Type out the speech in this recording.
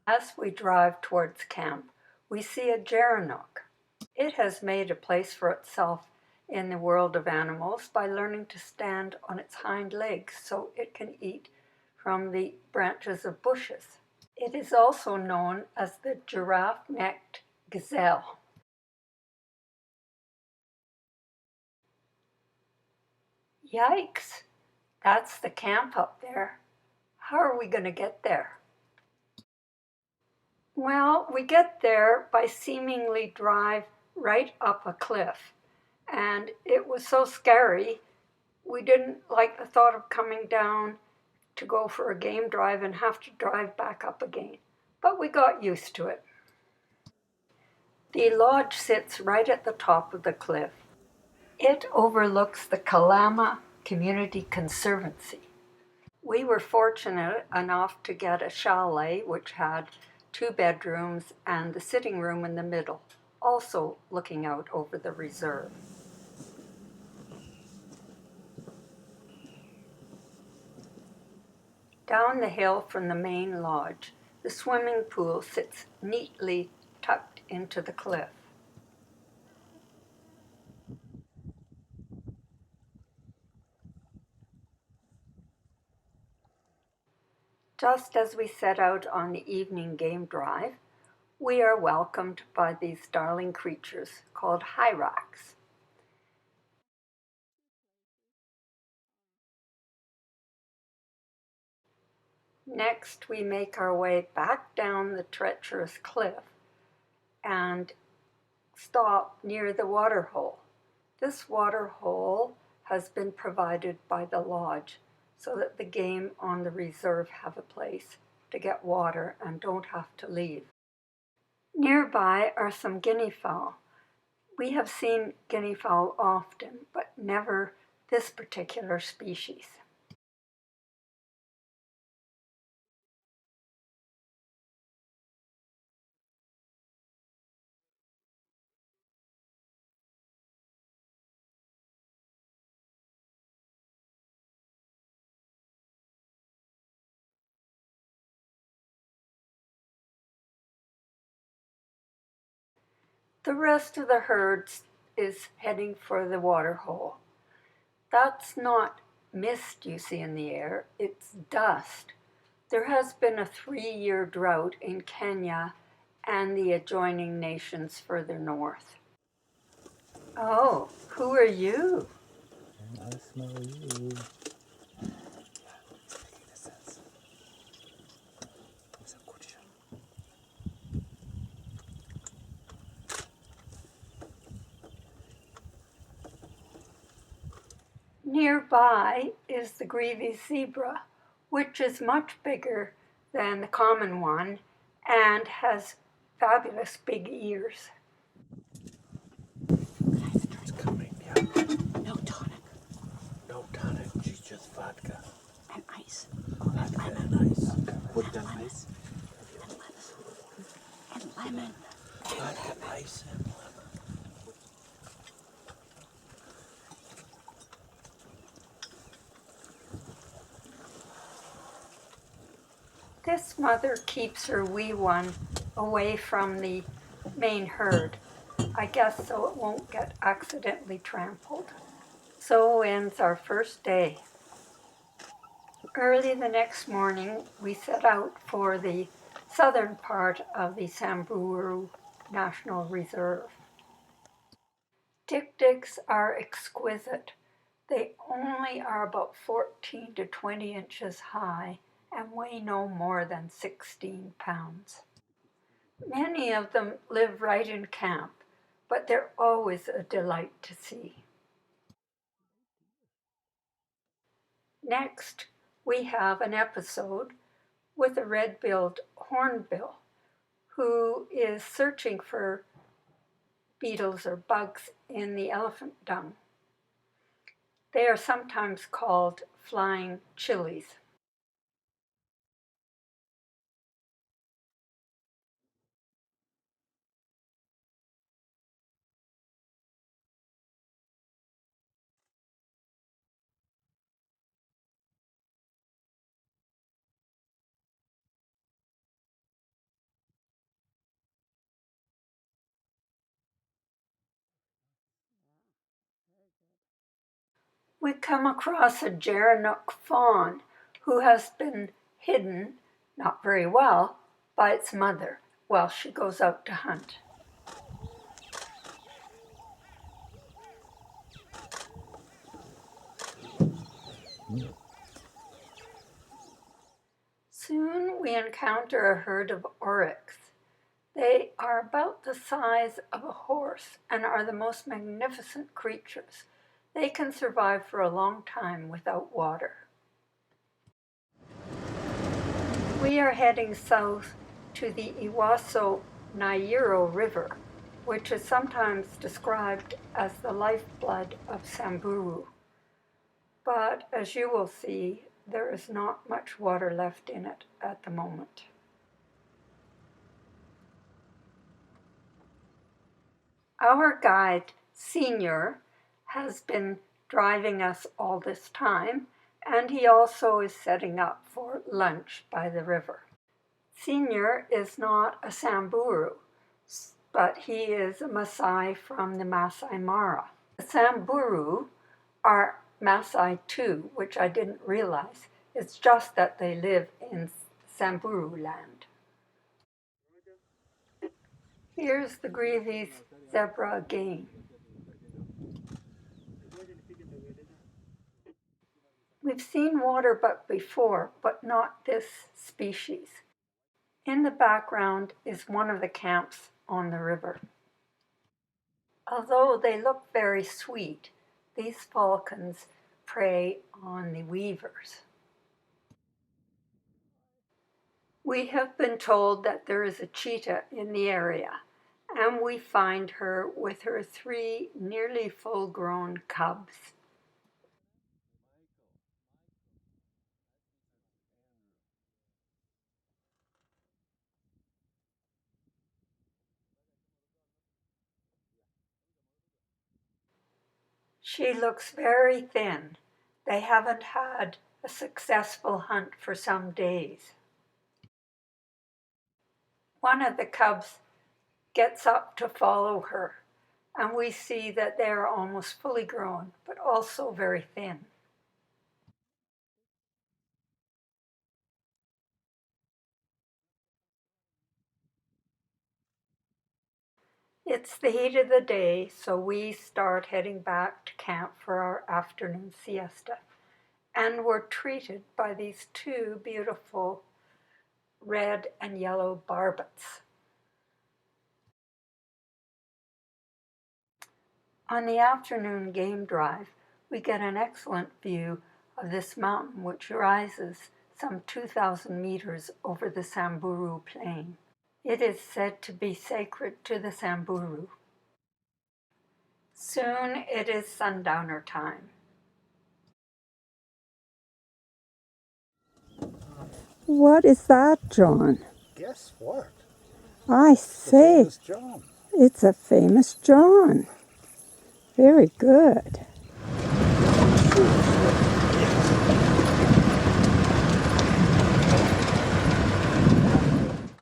As we drive towards camp, we see a Gerunuk. It has made a place for itself in the world of animals by learning to stand on its hind legs so it can eat from the branches of bushes. It is also known as the giraffe-necked gazelle. Yikes! That's the camp up there. How are we going to get there? Well, we get there by seemingly drive right up a cliff. And it was so scary, we didn't like the thought of coming down to go for a game drive and have to drive back up again. But we got used to it. The lodge sits right at the top of the cliff. It overlooks the Kalama Community Conservancy. We were fortunate enough to get a chalet which had 2 bedrooms and the sitting room in the middle, also looking out over the reserve. Down the hill from the main lodge, the swimming pool sits neatly tucked into the cliff. Just as we set out on the evening game drive, we are welcomed by these darling creatures called hyrax. Next, we make our way back down the treacherous cliff and stop near the waterhole. This waterhole has been provided by the lodge so that the game on the reserve have a place to get water and don't have to leave. Nearby are some guinea fowl. We have seen guinea fowl often, but never this particular species. The rest of the herd is heading for the waterhole. That's not mist you see in the air, it's dust. There has been a 3-year drought in Kenya and the adjoining nations further north. Oh, who are you? I smell you. Nearby is the Grevy zebra, which is much bigger than the common one and has fabulous big ears. It's coming, yeah. No tonic No tonic, she's just vodka. and ice Vodka and ice. With the ice? and lemon. Vodka, ice, and lemon. This mother keeps her wee one away from the main herd, I guess so it won't get accidentally trampled. So ends our first day. Early the next morning, we set out for the southern part of the Samburu National Reserve. Dik-diks are exquisite. They only are about 14 to 20 inches high and weigh no more than 16 pounds. Many of them live right in camp, but they're always a delight to see. Next, we have an episode with a red-billed hornbill who is searching for beetles or bugs in the elephant dung. They are sometimes called flying chilies. We come across a Gerunuk fawn who has been hidden, not very well, by its mother while she goes out to hunt. Soon we encounter a herd of Oryx. They are about the size of a horse and are the most magnificent creatures. They can survive for a long time without water. We are heading south to the Iwaso-Nairo River, which is sometimes described as the lifeblood of Samburu. But as you will see, there is not much water left in it at the moment. Our guide, Senior, has been driving us all this time, and he also is setting up for lunch by the river. Senior is not a Samburu, but he is a Maasai from the Maasai Mara. The Samburu are Maasai too, which I didn't realize. It's just that they live in Samburuland. Here's the Grevy's zebra again. We've seen waterbuck before, but not this species. In the background is one of the camps on the river. Although they look very sweet, these falcons prey on the weavers. We have been told that there is a cheetah in the area, and we find her with her 3 nearly full-grown cubs. She looks very thin. They haven't had a successful hunt for some days. One of the cubs gets up to follow her, and we see that they are almost fully grown, but also very thin. It's the heat of the day, so we start heading back to camp for our afternoon siesta. And we're treated by these 2 beautiful red and yellow barbets. On the afternoon game drive, we get an excellent view of this mountain, which rises some 2,000 meters over the Samburu plain. It is said to be sacred to the Samburu. Soon it is sundowner time. What is that, John? Guess what? I say, John. it's a famous John. Very good.